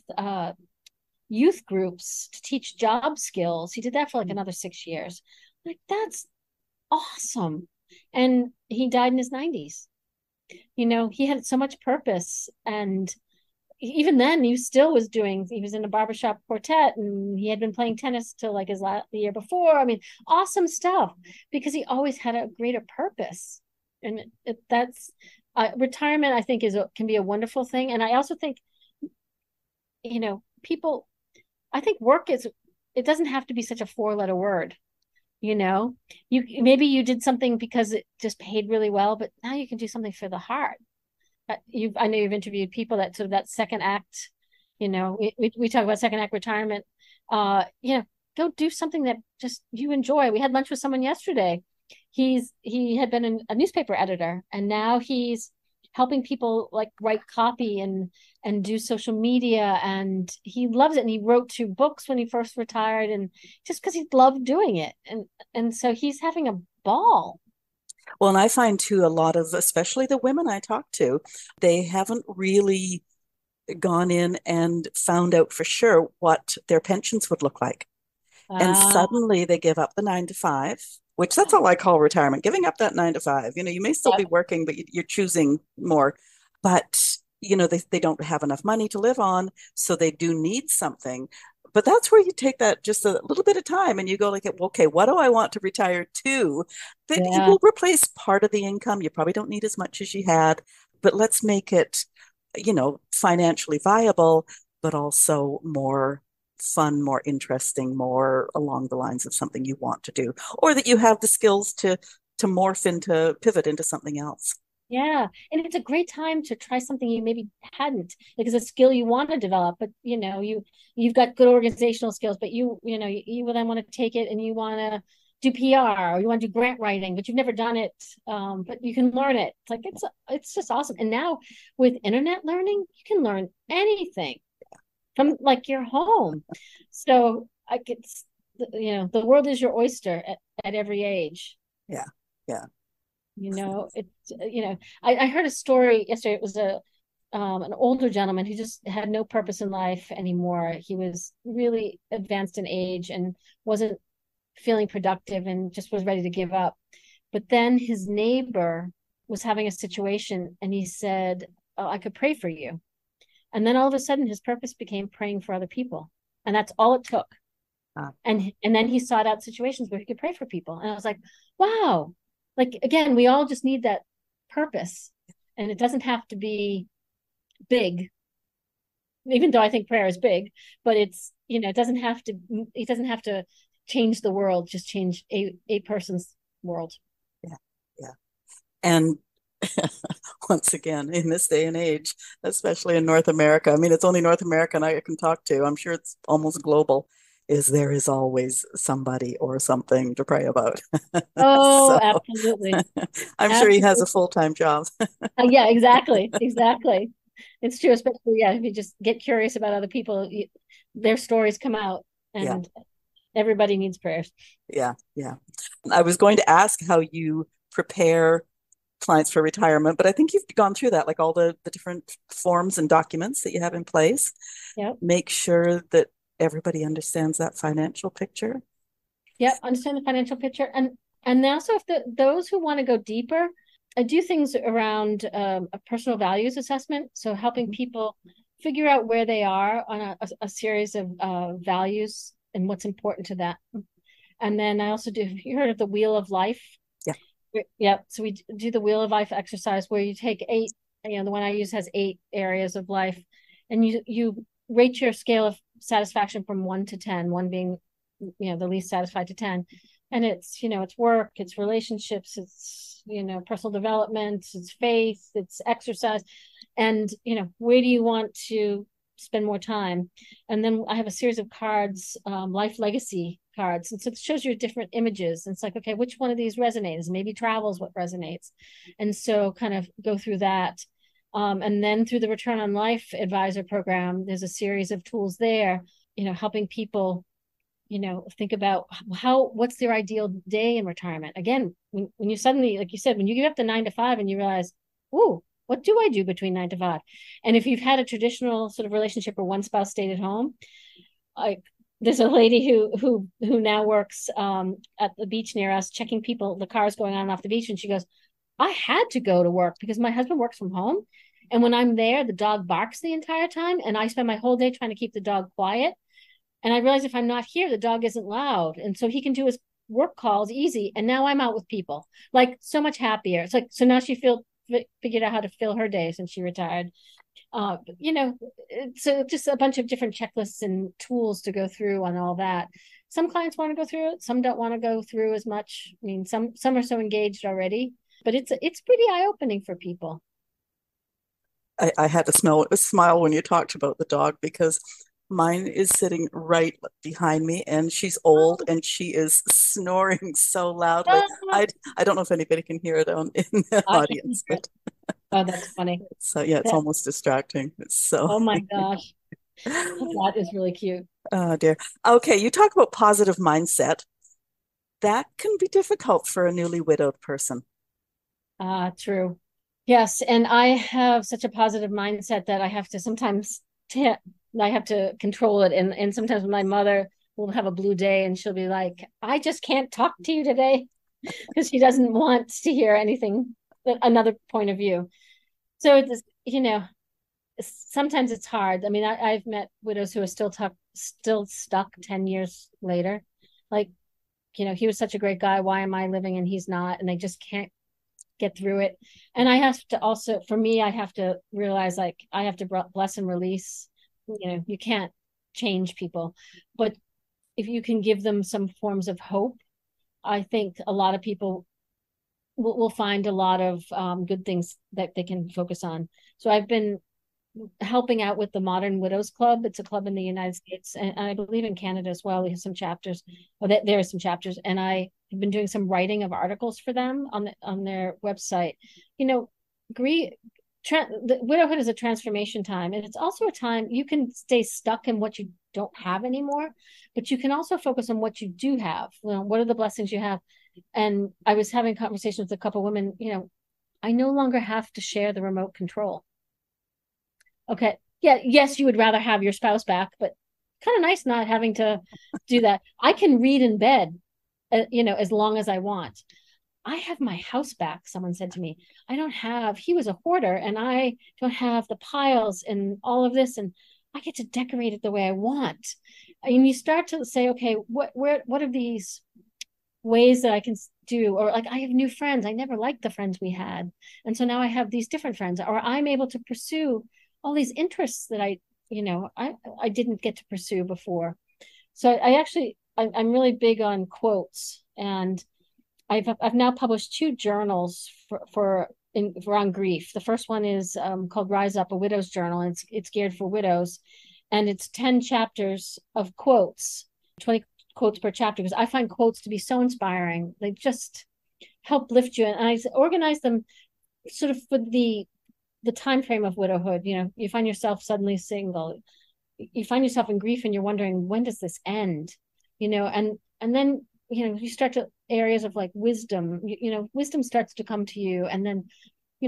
youth groups to teach job skills. He did that for like another 6 years. Like, that's awesome. And he died in his 90s. He had so much purpose. And even then, he was in a barbershop quartet, and he had been playing tennis till like the year before. I mean, awesome stuff, because he always had a greater purpose. And that's retirement, I think, can be a wonderful thing. And I also think, people, I think it doesn't have to be such a 4-letter word. Maybe you did something because it just paid really well, but now you can do something for the heart. I know you've interviewed people that sort of that second act, we talk about second act retirement. Go do something that just you enjoy. We had lunch with someone yesterday. He had been a newspaper editor, and now he's helping people like write copy and do social media, and he loves it. And he wrote 2 books when he first retired, and just because he loved doing it, and so he's having a ball. Well, and I find too, a lot of, especially the women I talk to, they haven't really gone in and found out for sure what their pensions would look like. And uh, suddenly they give up the 9 to 5, which that's all I call retirement, giving up that 9 to 5. You may still be working, but you're choosing more. But, they don't have enough money to live on, so they do need something. But that's where you take that just a little bit of time and you go like, okay, what do I want to retire to? That it yeah. will replace part of the income. You probably don't need as much as you had, but let's make it, financially viable, but also more fun, more interesting, more along the lines of something you want to do, or that you have the skills to morph into, pivot into something else. Yeah, and it's a great time to try something you maybe hadn't, like it's a skill you want to develop, but you've got good organizational skills, but you will then want to take it and you want to do PR, or you want to do grant writing, but you've never done it, but you can learn it. It's like it's just awesome. And now with internet learning, you can learn anything from like your home. So the world is your oyster at every age. Yeah. Yeah. I heard a story yesterday. It was an older gentleman who just had no purpose in life anymore. He was really advanced in age and wasn't feeling productive and just was ready to give up. But then his neighbor was having a situation and he said, "Oh, I could pray for you." And then all of a sudden his purpose became praying for other people. And that's all it took. Uh, And then he sought out situations where he could pray for people. And I was like, wow. Like again, we all just need that purpose. And it doesn't have to be big, even though I think prayer is big, but it doesn't have to change the world, just change a person's world. yeah. Yeah. And once again, in this day and age, especially in North America, I mean, it's only North America I can talk to. I'm sure it's almost global. There is always somebody or something to pray about. Oh, So absolutely. I'm sure he has a Absolutely. full-time job. Yeah, exactly. Exactly. It's true, especially, yeah, if you just get curious about other people, their stories come out Yeah, and everybody needs prayers. yeah, yeah. I was going to ask how you prepare clients for retirement, but I think you've gone through that, like all the different forms and documents that you have in place. Yep. Make sure that everybody understands that financial picture. Yep. Understand the financial picture. And also if those who want to go deeper, I do things around a personal values assessment. So helping Mhm. people figure out where they are on a series of values and what's important to that. And then I also do, have you heard of the Wheel of Life? Yeah. Yep. So we do the Wheel of Life exercise where you take eight, the one I use has 8 areas of life, and you rate your scale of satisfaction from 1 to 10, one being, the least satisfied to 10. And it's work, it's relationships, it's, personal development, it's faith, it's exercise. And, where do you want to spend more time? And then I have a series of cards, life legacy cards. And so it shows you different images. And it's like, okay, which one of these resonates? Maybe travel is what resonates. And so kind of go through that. And then through the Return on Life Advisor program, there's a series of tools there, helping people, think about what's their ideal day in retirement. Again, when you suddenly, like you said, when you get up to 9 to 5 and you realize, ooh, what do I do between 9 to 5? And if you've had a traditional sort of relationship where one spouse stayed at home, like there's a lady who now works at the beach near us, checking the cars going on and off the beach, and she goes, I had to go to work because my husband works from home, and when I'm there, the dog barks the entire time, and I spend my whole day trying to keep the dog quiet. And I realize if I'm not here, the dog isn't loud, and so he can do his work calls easy. And now I'm out with people, like so much happier. It's like so now she figured out how to fill her day since she retired. So just a bunch of different checklists and tools to go through on all that. Some clients want to go through it, some don't want to go through as much. I mean, some are so engaged already, but it's pretty eye-opening for people. I had to smile when you talked about the dog because mine is sitting right behind me and she's old and she is snoring so loudly. Oh, I don't know if anybody can hear it in the I can audience, hear but it. Oh, that's funny. so yeah, it's That, almost distracting. So, oh my gosh, that is really cute. oh dear. Okay, you talk about positive mindset. That can be difficult for a newly widowed person. True. Yes, and I have such a positive mindset that I have to sometimes I have to control it. And sometimes my mother will have a blue day and she'll be like, I just can't talk to you today because she doesn't want to hear anything another point of view. So sometimes it's hard. I mean, I've met widows who are still stuck 10 years later. Like, he was such a great guy. Why am I living and he's not? And they just can't get through it. And I have to also, for me, I have to realize like I have to bless and release. You can't change people, but if you can give them some forms of hope, I think a lot of people will find a lot of good things that they can focus on. So I've been helping out with the Modern Widows Club. It's a club in the United States, and I believe in Canada as well. We have some chapters. There are some chapters, and I have been doing some writing of articles for them on their website. Agree. the widowhood is a transformation time, and it's also a time you can stay stuck in what you don't have anymore, but you can also focus on what you do have. What are the blessings you have? And I was having conversations with a couple of women. I no longer have to share the remote control. Okay, yeah, yes, you would rather have your spouse back, but kind of nice not having to do that. I can read in bed, as long as I want. I have my house back, someone said to me. He was a hoarder, and I don't have the piles and all of this, and I get to decorate it the way I want. And you start to say, okay, what are these ways that I can do? Or like, I have new friends. I never liked the friends we had. And so now I have these different friends, or I'm able to pursue all these interests that I didn't get to pursue before. So I'm really big on quotes, and I've now published 2 journals for on grief. The first one is called Rise Up, a Widow's Journal, and it's geared for widows, and it's 10 chapters of quotes, 20 quotes per chapter, because I find quotes to be so inspiring. They just help lift you, and I organize them sort of for the time frame of widowhood. You find yourself suddenly single, you find yourself in grief, and you're wondering, when does this end? And then you start to areas of like wisdom. Wisdom starts to come to you, and then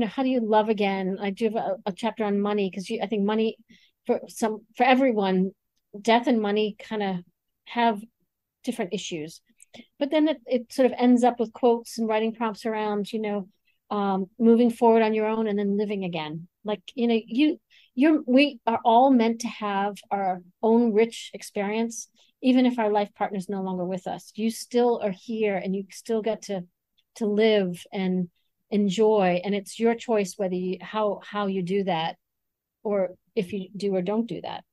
how do you love again? I do have a chapter on money, because I think money for everyone, death and money kind of have different issues, but then it sort of ends up with quotes and writing prompts around moving forward on your own, and then living again. Like we are all meant to have our own rich experience. Even if our life partner is no longer with us, you still are here, and you still get to live and enjoy. And it's your choice whether how you do that, or if you do or don't do that.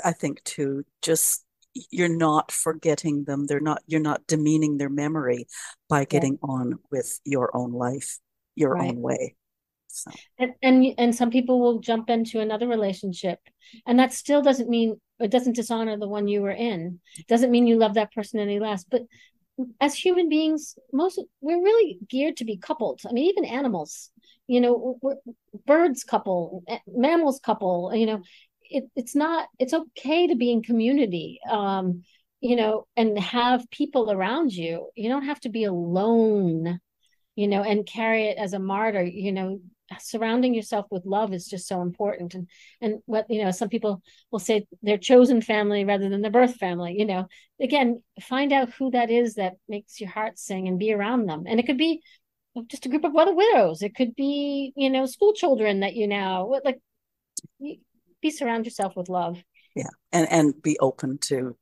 I think too, just you're not forgetting them. You're not demeaning their memory by getting on with your own life, your own way. So. And some people will jump into another relationship, and that still doesn't mean, it doesn't dishonor the one you were in. It doesn't mean you love that person any less. But as human beings, we're really geared to be coupled. I mean, even animals, birds couple, mammals couple. It's okay to be in community. And have people around you. You don't have to be alone, and carry it as a martyr. Surrounding yourself with love is just so important. And what, some people will say their chosen family rather than their birth family. Again, find out who that is that makes your heart sing, and be around them. And it could be just a group of other widows. It could be, school children that surround yourself with love. Yeah. And be open to,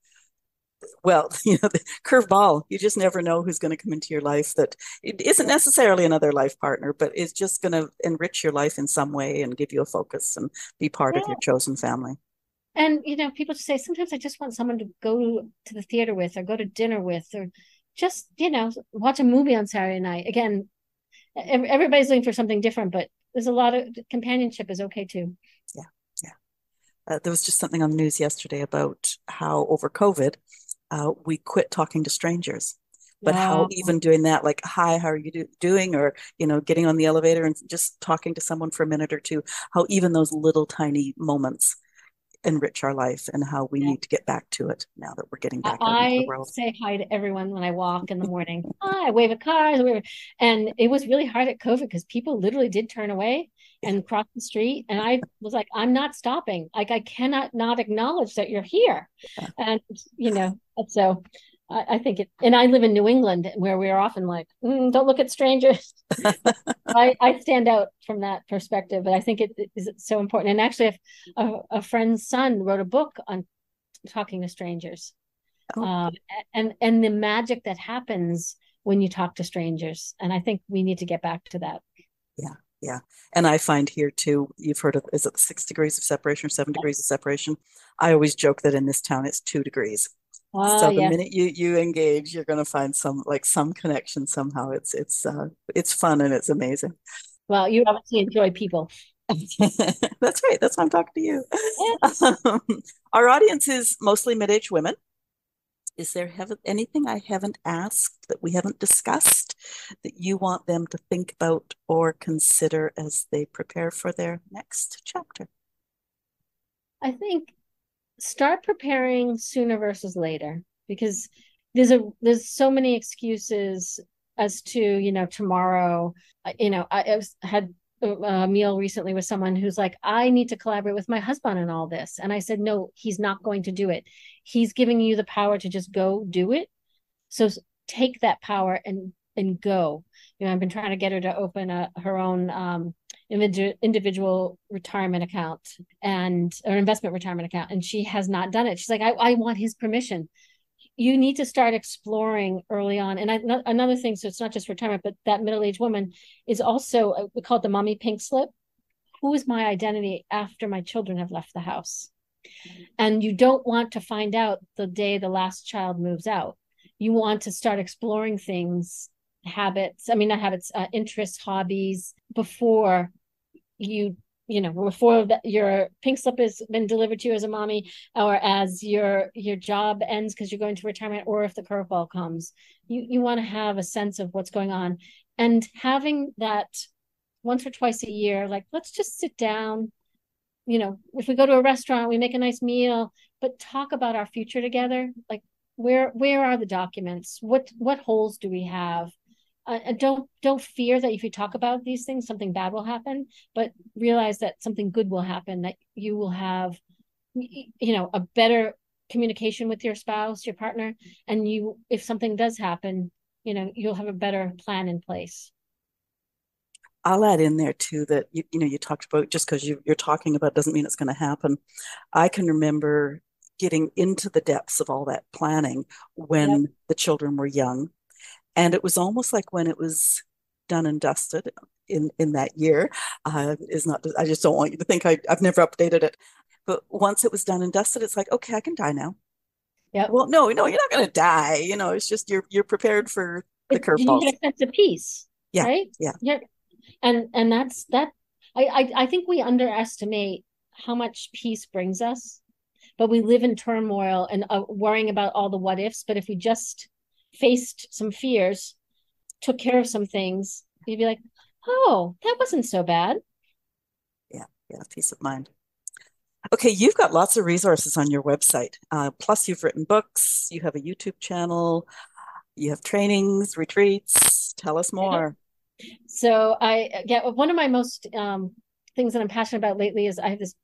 well, the curveball. You just never know who's going to come into your life that it isn't necessarily another life partner, but is just going to enrich your life in some way and give you a focus and be part of your chosen family. And, people just say, sometimes I just want someone to go to the theater with, or go to dinner with, or just, watch a movie on Saturday night. Again, everybody's looking for something different, but there's a lot of companionship is okay too. Yeah. Yeah. There was just something on the news yesterday about how over COVID, we quit talking to strangers, but how even doing that, like, hi, how are you doing? Or, getting on the elevator and just talking to someone for a minute or two, how even those little tiny moments enrich our life, and how we need to get back to it now that we're getting back out into the world. I say hi to everyone when I walk in the morning. Hi, I wave at cars, and it was really hard at COVID because people literally did turn away and cross the street. And I was like, I'm not stopping. Like, I cannot not acknowledge that you're here. And, so I think and I live in New England, where we're often like, don't look at strangers. I stand out from that perspective, but I think it is so important. And actually, a friend's son wrote a book on talking to strangers, and the magic that happens when you talk to strangers. And I think we need to get back to that. Yeah. And I find here too, you've heard of, is it 6 degrees of separation or 7 degrees of separation? I always joke that in this town it's 2 degrees. So the minute you engage, you're going to find some connection somehow. It's fun, and it's amazing. Well, you obviously enjoy people. That's right. That's why I'm talking to you. Our audience is mostly mid-aged women. Is there anything I haven't asked that we haven't discussed that you want them to think about or consider as they prepare for their next chapter? I think start preparing sooner versus later, because there's so many excuses as to, tomorrow. Had a meal recently with someone who's like, I need to collaborate with my husband in all this, and I said, no, he's not going to do it. He's giving you the power to just go do it. So take that power and go. I've been trying to get her to open her own individual retirement account and or investment retirement account, and she has not done it. She's like, I want his permission. You need to start exploring early on. And another thing, so it's not just retirement, but that middle-aged woman is also, we call it the mommy pink slip. Who is my identity after my children have left the house? And you don't want to find out the day the last child moves out. You want to start exploring things, habits, I mean, not habits, interests, hobbies, before before your pink slip has been delivered to you as a mommy, or as your job ends because you're going to retirement, or if the curveball comes. You want to have a sense of what's going on, and having that once or twice a year, like, let's just sit down. If we go to a restaurant, we make a nice meal, but talk about our future together. Like, where are the documents? What holes do we have? Don't fear that if you talk about these things, something bad will happen, but realize that something good will happen, that you will have, a better communication with your spouse, your partner, and if something does happen, you'll have a better plan in place. I'll add in there too that you talked about, just because you're talking about doesn't mean it's going to happen. I can remember getting into the depths of all that planning when Yep. the children were young. And it was almost like when it was done and dusted in that year, is not, I just don't want you to think I've never updated it. But once it was done and dusted, it's like, okay, I can die now. Yep. Well, no, you're not going to die. It's just you're prepared for the You curveballs. get a sense of peace, Yeah, right? yeah. Yeah. And that's that. I think we underestimate how much peace brings us, but we live in turmoil and worrying about all the what ifs. But if we just faced some fears, took care of some things, you'd be like, oh, that wasn't so bad. Yeah, yeah, peace of mind. Okay, you've got lots of resources on your website. Plus, you've written books, you have a YouTube channel, you have trainings, retreats. Tell us Yeah. more. So one of my most things that I'm passionate about lately is I have this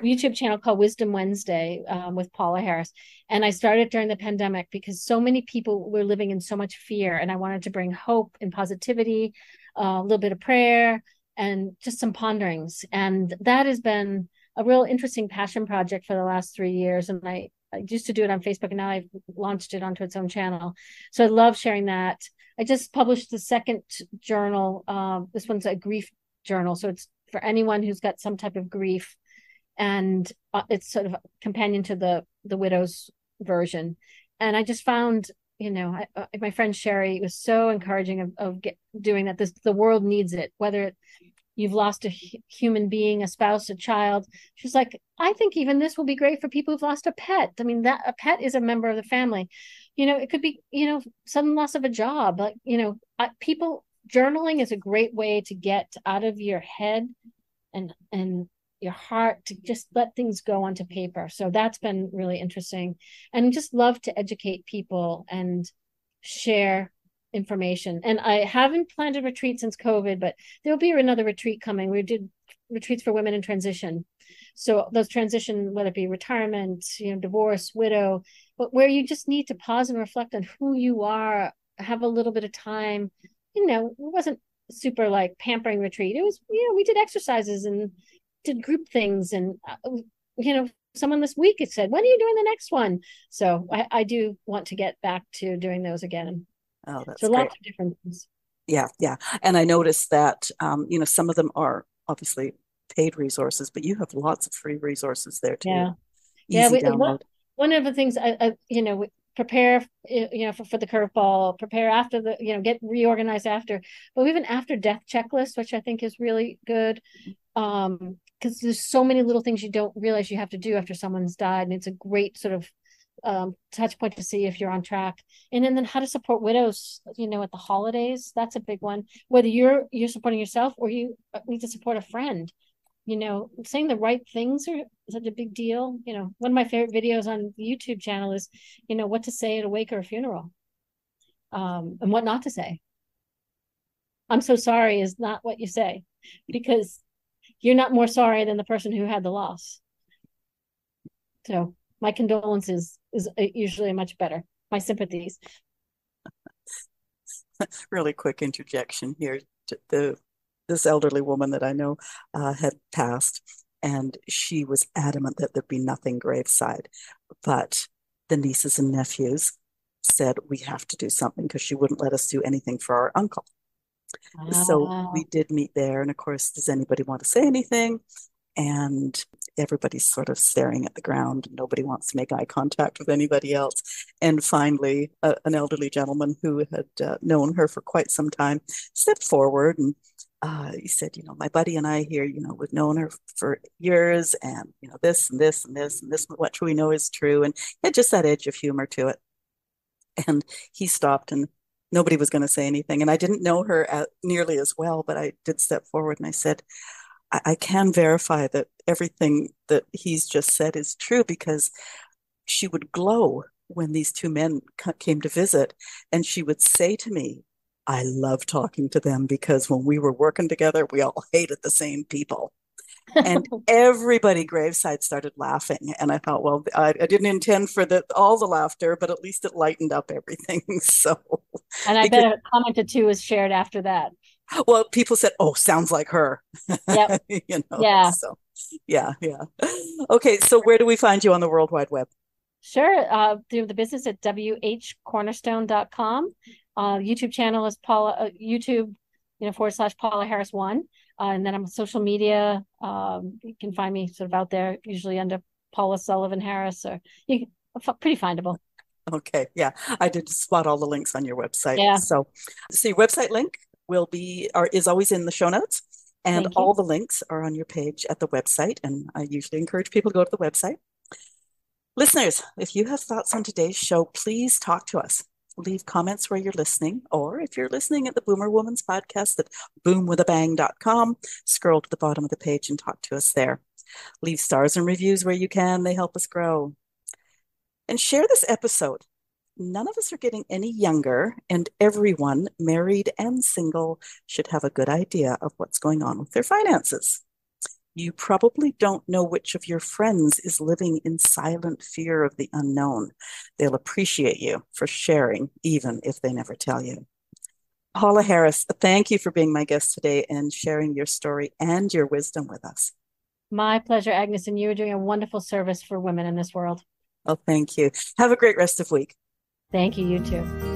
YouTube channel called Wisdom Wednesday, with Paula Harris. And I started during the pandemic because so many people were living in so much fear. And I wanted to bring hope and positivity, a little bit of prayer, and just some ponderings. And that has been a real interesting passion project for the last 3 years. And I used to do it on Facebook, and now I've launched it onto its own channel. So I love sharing that. I just published the second journal. This one's a grief journal. So it's for anyone who's got some type of grief, and it's sort of a companion to the widow's version. And I just found, my friend Sherry was so encouraging of doing that. The world needs it, whether you've lost a human being, a spouse, a child. She's like, I think even this will be great for people who've lost a pet. I mean, that a pet is a member of the family. It could be, sudden loss of a job. Like, people, journaling is a great way to get out of your head and your heart, to just let things go onto paper. So that's been really interesting, and just love to educate people and share information. And I haven't planned a retreat since COVID, but there'll be another retreat coming. We did retreats for women in transition. So those transition, whether it be retirement, divorce, widow, but where you just need to pause and reflect on who you are, have a little bit of time. It wasn't super like pampering retreat. It was, we did exercises and did group things, and someone this week had said, when are you doing the next one? So I do want to get back to doing those again. Oh, So that's great. lots of different things. Yeah, yeah. And I noticed that, some of them are obviously paid resources, but you have lots of free resources there too. Yeah. Yeah. Easy download. One of the things prepare, for the curveball, prepare after get reorganized after, but even after death checklist, which I think is really good. Because there's so many little things you don't realize you have to do after someone's died. And it's a great sort of touch point to see if you're on track. And then how to support widows, at the holidays. That's a big one. Whether you're supporting yourself or you need to support a friend. Saying the right things are such a big deal. One of my favorite videos on the YouTube channel is, what to say at a wake or a funeral, and what not to say. I'm so sorry is not what you say, because you're not more sorry than the person who had the loss. So my condolences is usually much better. My sympathies. Really quick interjection here. This elderly woman that I know had passed, and she was adamant that there'd be nothing graveside. But the nieces and nephews said we have to do something because she wouldn't let us do anything for our uncle. So we did meet there. And of course, does anybody want to say anything? And everybody's sort of staring at the ground. Nobody wants to make eye contact with anybody else. And finally, an elderly gentleman who had known her for quite some time stepped forward and he said, my buddy and I here, we've known her for years, and, this and this and this and this much we know is true. And he had just that edge of humor to it. And he stopped, and nobody was going to say anything. And I didn't know her nearly as well, but I did step forward and I said, I can verify that everything that he's just said is true, because she would glow when these two men came to visit. And she would say to me, I love talking to them because when we were working together, we all hated the same people. And everybody graveside started laughing. And I thought, well, I didn't intend for all the laughter, but at least it lightened up everything. So, and I bet a comment or two was shared after that. Well, people said, oh, sounds like her. Yep. Yeah. So yeah. Okay. So where do we find you on the World Wide Web? Sure. Through the business at whcornerstone.com. YouTube channel is Paula, YouTube, / Paula Harris 1. And then I'm on social media. You can find me sort of out there, usually under Paula Sullivan Harris, or pretty findable. Okay. Yeah. I did spot all the links on your website. Yeah. So your website link is always in the show notes, and all the links are on your page at the website. And I usually encourage people to go to the website. Listeners, if you have thoughts on today's show, please talk to us. Leave comments where you're listening, or if you're listening at the Boomer Woman's podcast at boomwithabang.com, scroll to the bottom of the page and talk to us there. Leave stars and reviews where you can. They help us grow. And share this episode. None of us are getting any younger, and everyone, married and single, should have a good idea of what's going on with their finances. You probably don't know which of your friends is living in silent fear of the unknown. They'll appreciate you for sharing, even if they never tell you. Paula Harris, thank you for being my guest today and sharing your story and your wisdom with us. My pleasure, Agnes, and you are doing a wonderful service for women in this world. Oh, thank you. Have a great rest of the week. Thank you, you too.